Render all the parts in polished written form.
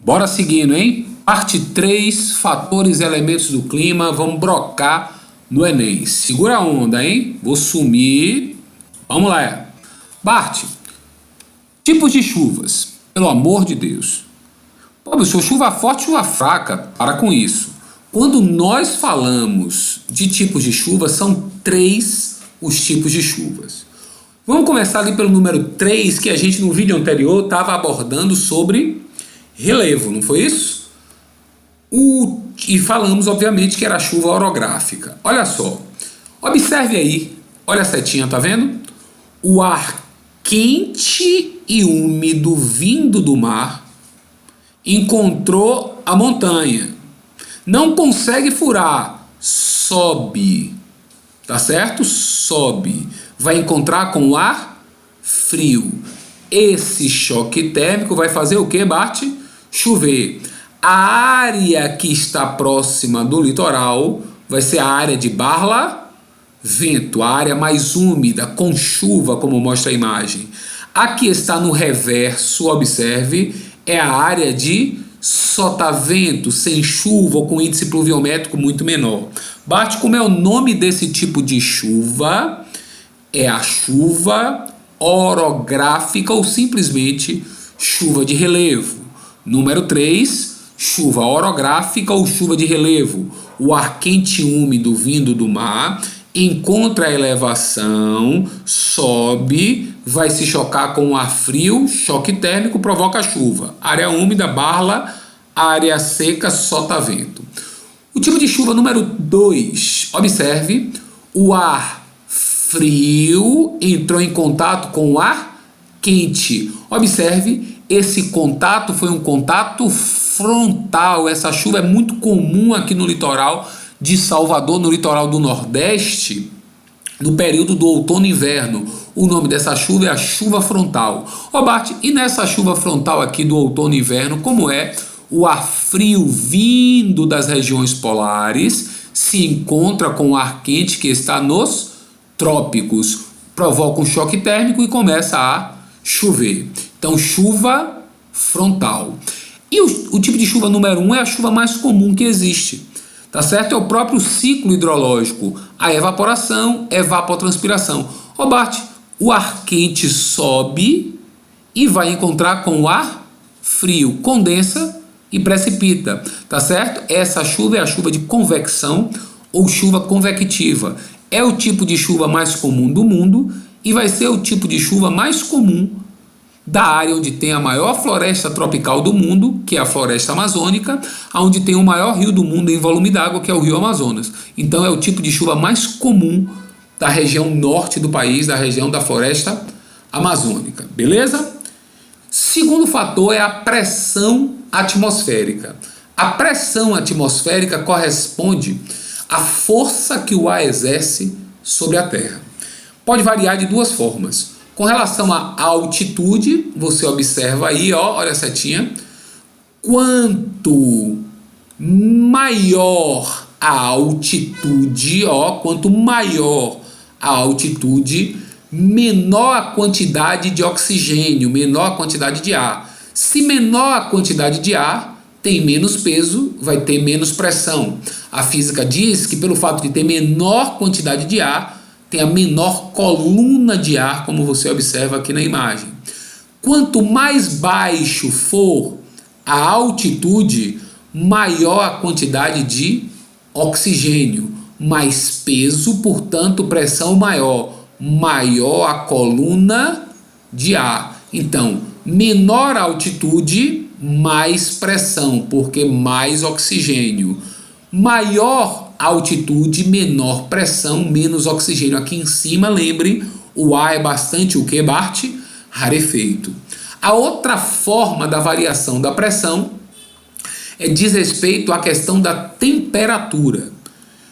Bora seguindo, hein? Parte 3, fatores e elementos do clima. Vamos brocar no Enem. Segura a onda, hein? Vou sumir. Vamos lá. Bart, tipos de chuvas. Pelo amor de Deus. Pô, professor, chuva forte, chuva fraca. Para com isso. Quando nós falamos de tipos de chuva, são 3 os tipos de chuvas. Vamos começar ali pelo número 3, que a gente no vídeo anterior estava abordando sobre relevo, não foi isso? E falamos, obviamente, que era a chuva orográfica. Olha só, observe aí, olha a setinha, tá vendo? O ar quente e úmido vindo do mar encontrou a montanha. Não consegue furar, sobe, tá certo? Sobe. Vai encontrar com o ar frio. Esse choque térmico vai fazer o que, Bart? Chover. A área que está próxima do litoral vai ser a área de barlavento, a área mais úmida, com chuva, como mostra a imagem. A que está no reverso, observe, é a área de sotavento, sem chuva ou com índice pluviométrico muito menor. Bart, como é o nome desse tipo de chuva? É a chuva orográfica ou simplesmente chuva de relevo. Número 3, chuva orográfica ou chuva de relevo. O ar quente e úmido vindo do mar encontra a elevação, sobe, vai se chocar com o ar frio, choque térmico, provoca chuva. Área úmida, barla, área seca, sotavento. O tipo de chuva número 2, observe, o ar frio entrou em contato com o ar quente. Observe, esse contato foi um contato frontal. Essa chuva é muito comum aqui no litoral de Salvador, no litoral do Nordeste, no período do outono e inverno. O nome dessa chuva é a chuva frontal. Ó, Bart, e nessa chuva frontal aqui do outono e inverno, como é? O ar frio vindo das regiões polares se encontra com o ar quente que está nos trópicos, provoca um choque térmico e começa a chover. Então, chuva frontal. E o tipo de chuva número 1 é a chuva mais comum que existe, tá certo? É o próprio ciclo hidrológico, a evaporação, evapotranspiração. Ó, Bart, o ar quente sobe e vai encontrar com o ar frio, condensa e precipita, tá certo? Essa chuva é a chuva de convecção ou chuva convectiva. É o tipo de chuva mais comum do mundo e vai ser o tipo de chuva mais comum da área onde tem a maior floresta tropical do mundo, que é a floresta amazônica, onde tem o maior rio do mundo em volume d'água, que é o rio Amazonas. Então é o tipo de chuva mais comum da região norte do país, da região da floresta amazônica. Beleza? Segundo fator é a pressão atmosférica. A pressão atmosférica corresponde à força que o ar exerce sobre a Terra. Pode variar de 2 formas. Com relação à altitude, você observa aí, ó, olha a setinha. Quanto maior a altitude, ó, quanto maior a altitude, menor a quantidade de oxigênio, menor a quantidade de ar. Se menor a quantidade de ar, tem menos peso, vai ter menos pressão. A física diz que pelo fato de ter menor quantidade de ar, tem a menor coluna de ar, como você observa aqui na imagem. Quanto mais baixo for a altitude, maior a quantidade de oxigênio, mais peso, portanto pressão maior, maior a coluna de ar. Então, menor a altitude, mais pressão, porque mais oxigênio. Maior altitude, menor pressão, menos oxigênio. Aqui em cima, lembre, o ar é bastante o que, Bart? Rarefeito. A outra forma da variação da pressão diz respeito à questão da temperatura.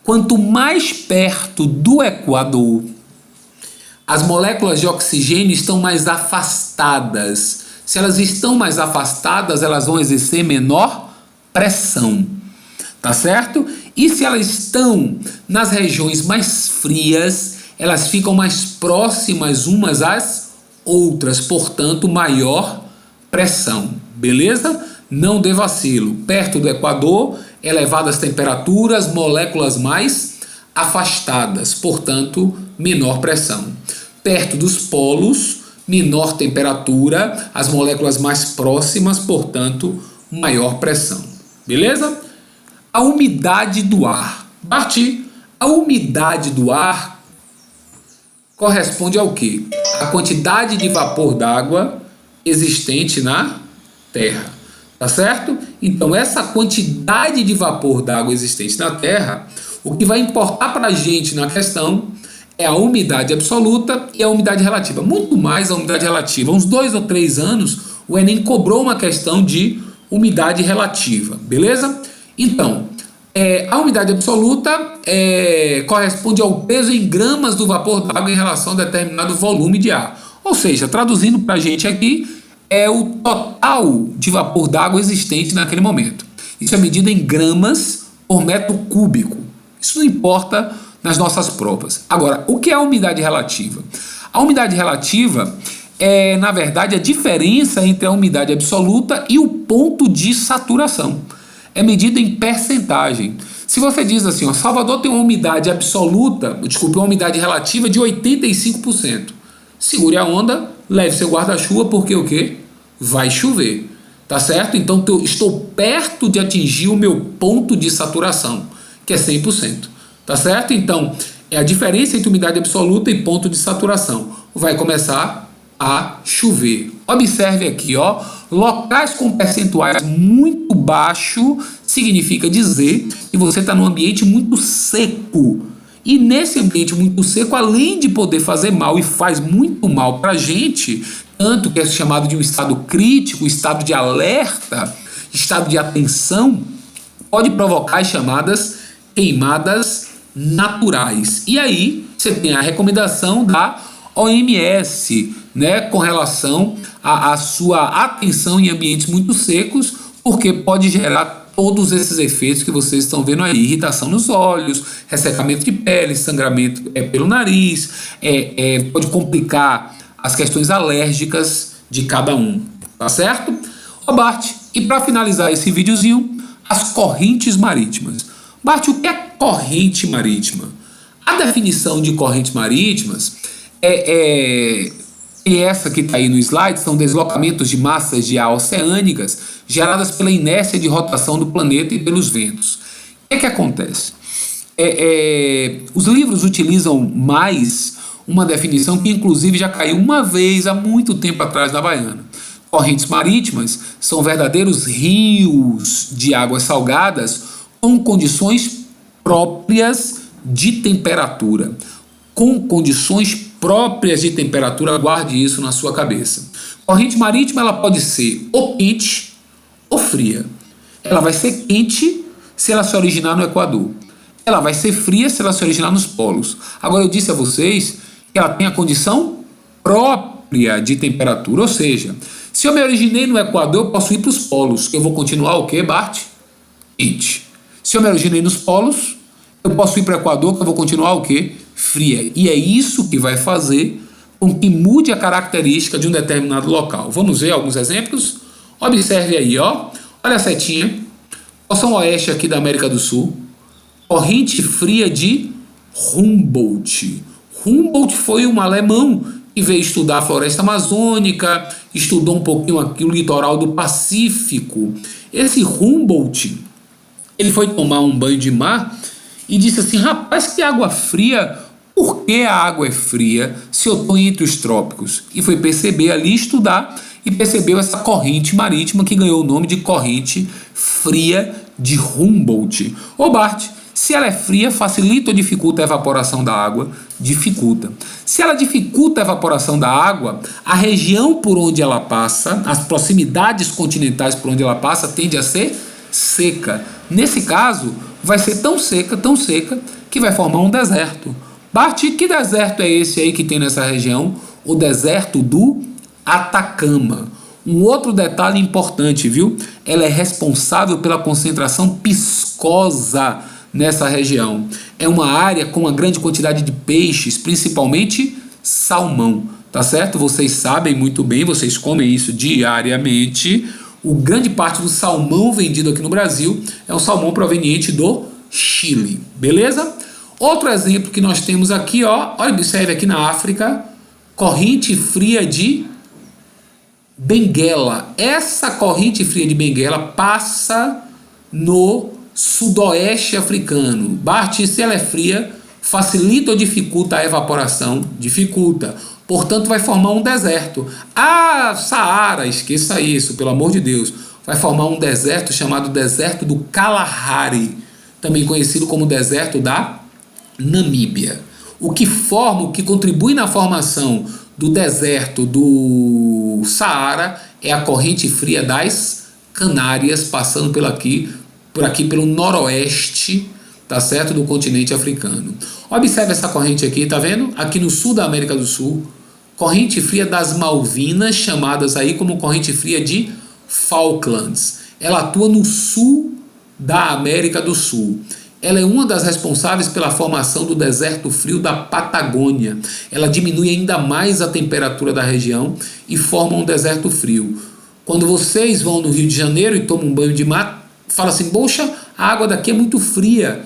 Quanto mais perto do Equador, as moléculas de oxigênio estão mais afastadas. Se elas estão mais afastadas, elas vão exercer menor pressão, tá certo? E se elas estão nas regiões mais frias, elas ficam mais próximas umas às outras, portanto, maior pressão. beleza? Não dê vacilo. Perto do Equador, elevadas temperaturas, moléculas mais afastadas, portanto, menor pressão. Perto dos polos, menor temperatura, as moléculas mais próximas, portanto, maior pressão. Beleza? A umidade do ar. Bati. A umidade do ar corresponde ao quê? A quantidade de vapor d'água existente na Terra. Tá certo? Então, essa quantidade de vapor d'água existente na Terra, o que vai importar para a gente na questão é a umidade absoluta e a umidade relativa. Muito mais a umidade relativa. Há uns 2 ou 3 anos, o Enem cobrou uma questão de umidade relativa. Beleza? Então, a umidade absoluta corresponde ao peso em gramas do vapor d'água em relação a determinado volume de ar. Ou seja, traduzindo para a gente aqui, é o total de vapor d'água existente naquele momento. Isso é medido em gramas por metro cúbico. Isso não importa nas nossas provas. Agora, o que é a umidade relativa? A umidade relativa é, na verdade, a diferença entre a umidade absoluta e o ponto de saturação. É medida em percentagem. Se você diz assim, ó, Salvador tem uma umidade absoluta, uma umidade relativa de 85%. Segure a onda, leve seu guarda-chuva, porque o quê? Vai chover. Tá certo? Então estou perto de atingir o meu ponto de saturação, que é 100%. Tá certo? Então, é a diferença entre umidade absoluta e ponto de saturação. Vai começar a chover. Observe aqui, ó, locais com percentuais muito baixo significa dizer que você está num ambiente muito seco. E nesse ambiente muito seco, além de poder fazer mal e faz muito mal para a gente, tanto que é chamado de um estado crítico, estado de alerta, estado de atenção, pode provocar as chamadas queimadas naturais. E aí você tem a recomendação da OMS, né, com relação à sua atenção em ambientes muito secos, porque pode gerar todos esses efeitos que vocês estão vendo aí: irritação nos olhos, ressecamento de pele, sangramento pelo nariz, pode complicar as questões alérgicas de cada um, tá certo? Ó, Bart, e para finalizar esse videozinho, as correntes marítimas. Bart, o que é corrente marítima? A definição de correntes marítimas é essa que está aí no slide, são deslocamentos de massas de ar oceânicas geradas pela inércia de rotação do planeta e pelos ventos. O que é que acontece? Os livros utilizam mais uma definição que inclusive já caiu uma vez há muito tempo atrás na Baiana. Correntes marítimas são verdadeiros rios de águas salgadas com condições próprias de temperatura. Com condições próprias de temperatura, guarde isso na sua cabeça. Corrente marítima, ela pode ser ou quente ou fria. Ela vai ser quente se ela se originar no Equador. Ela vai ser fria se ela se originar nos polos. Agora, eu disse a vocês que ela tem a condição própria de temperatura, ou seja, se eu me originei no Equador, eu posso ir para os polos. Eu vou continuar o quê, Bart? Quente. Se eu me originei nos polos, eu posso ir para o Equador, que eu vou continuar o quê? Fria. E é isso que vai fazer com que mude a característica de um determinado local. Vamos ver alguns exemplos? Observe aí, ó. Olha a setinha. Porção oeste aqui da América do Sul. Corrente fria de Humboldt. Humboldt foi um alemão que veio estudar a floresta amazônica, estudou um pouquinho aqui o litoral do Pacífico. Esse Humboldt, ele foi tomar um banho de mar e disse assim: rapaz, que água fria! Por que a água é fria se eu estou entre os trópicos? E foi perceber ali, estudar, e percebeu essa corrente marítima que ganhou o nome de corrente fria de Humboldt. Ô Bart, se ela é fria, facilita ou dificulta a evaporação da água? Dificulta. Se ela dificulta a evaporação da água, a região por onde ela passa, as proximidades continentais por onde ela passa, tende a ser seca. Nesse caso, vai ser tão seca, que vai formar um deserto. Bart, que deserto é esse aí que tem nessa região? O deserto do Atacama. Um outro detalhe importante, viu? Ela é responsável pela concentração piscosa nessa região. É uma área com uma grande quantidade de peixes, principalmente salmão, tá certo? Vocês sabem muito bem, vocês comem isso diariamente. O grande parte do salmão vendido aqui no Brasil é um salmão proveniente do Chile, beleza? Outro exemplo que nós temos aqui, ó, olha, observe aqui na África, corrente fria de Benguela. Essa corrente fria de Benguela passa no sudoeste africano. Bart, se ela é fria, facilita ou dificulta a evaporação? Dificulta. Portanto, vai formar um deserto. Ah, Saara, esqueça isso, pelo amor de Deus. Vai formar um deserto chamado deserto do Kalahari, também conhecido como deserto da Namíbia. O que contribui na formação do deserto do Saara é a corrente fria das Canárias, passando por aqui pelo noroeste, tá certo, do continente africano. Observe essa corrente aqui, tá vendo? Aqui no sul da América do Sul, corrente fria das Malvinas, chamadas aí como corrente fria de Falklands. Ela atua no sul da América do Sul. Ela é uma das responsáveis pela formação do deserto frio da Patagônia. Ela diminui ainda mais a temperatura da região e forma um deserto frio. Quando vocês vão no Rio de Janeiro e tomam um banho de mar, fala assim, poxa, a água daqui é muito fria.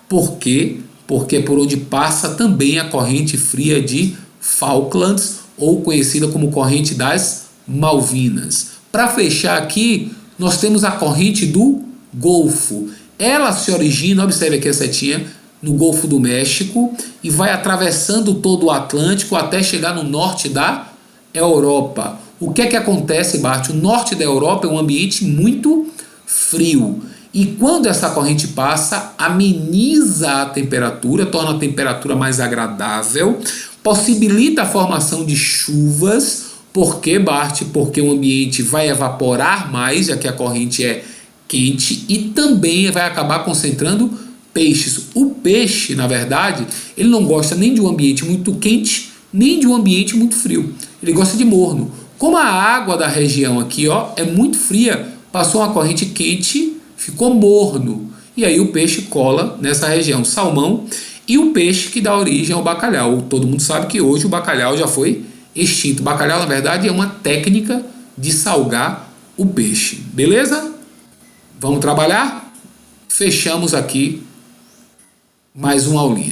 Por quê? Porque é por onde passa também a corrente fria de Falklands, ou conhecida como corrente das Malvinas. Para fechar aqui, nós temos a corrente do Golfo. Ela se origina, observe aqui a setinha, no Golfo do México e vai atravessando todo o Atlântico até chegar no norte da Europa. O que é que acontece, Bart? O norte da Europa é um ambiente muito frio. E quando essa corrente passa, ameniza a temperatura, torna a temperatura mais agradável, possibilita a formação de chuvas. Por quê, Bart? Porque o ambiente vai evaporar mais, já que a corrente é quente, e também vai acabar concentrando peixes. O peixe, na verdade, ele não gosta nem de um ambiente muito quente, nem de um ambiente muito frio. Ele gosta de morno. Como a água da região aqui, ó, é muito fria, passou uma corrente quente, ficou morno. E aí o peixe cola nessa região. Salmão e o peixe que dá origem ao bacalhau. Todo mundo sabe que hoje o bacalhau já foi extinto. O bacalhau, na verdade, é uma técnica de salgar o peixe. Beleza? Vamos trabalhar? Fechamos aqui mais uma aulinha.